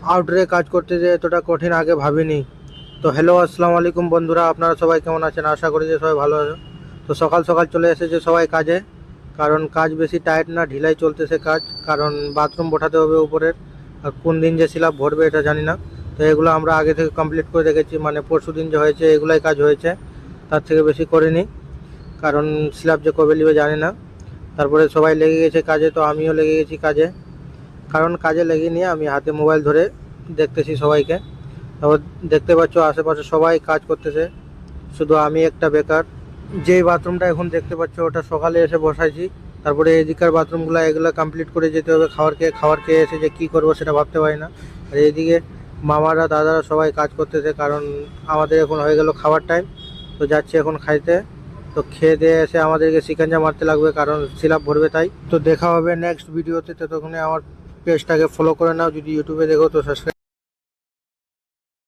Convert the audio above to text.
আউটডোরে কাজ করতে যে এতটা কঠিন আগে ভাবিনি। তো হ্যালো, আসসালামু আলাইকুম বন্ধুরা, আপনারা সবাই কেমন আছেন? আশা করি যে সবাই ভালো আছে। তো সকাল সকাল চলে এসেছে সবাই কাজে, কারণ কাজ বেশি টাইট না, ঢিলাই চলতেছে কাজ, কারণ বাথরুম বসাতে হবে উপরের। আর কোন দিন যে স্ল্যাব ভরবে এটা জানি না। তো এগুলো আমরা আগে থেকে কমপ্লিট করে রেখেছি, মানে পরশু দিন যে হয়েছে এগুলাই কাজ হয়েছে, তার থেকে বেশি করিনি, কারণ স্ল্যাব যে কবে নেবে জানি না। তারপরে সবাই লেগে গেছে কাজে, তো আমিও লেগে গেছি কাজে, কারণ কাজে লেগে নিয়ে আমি হাতে মোবাইল ধরে দেখতেছি সবাইকে। তারপর দেখতে পাচ্ছ আশেপাশে সবাই কাজ করতেছে, শুধু আমি একটা বেকার। যেই বাথরুমটা এখন দেখতে পাচ্ছ ওটা সকালে এসে বসাইছি। তারপরে এদিকের বাথরুমগুলো এগুলো কমপ্লিট করে যেতে হবে। খাবার খেয়ে এসে যে কী করবো সেটা ভাবতে পারি না। আর এইদিকে মামারা দাদারা সবাই কাজ করতেছে, কারণ আমাদের এখন হয়ে গেল খাবার টাইম। তো যাচ্ছি এখন খাইতে। তো খেয়ে দিয়ে এসে আমাদেরকে শিকাঞ্জা মারতে লাগবে, কারণ সিলাপ ভরবে তাই। তো দেখা হবে নেক্সট ভিডিওতে। ততক্ষণে আমার পেজটাকে ফলো করে নাও, যদি ইউটিউবে দেখো তো সাবস্ক্রাইব।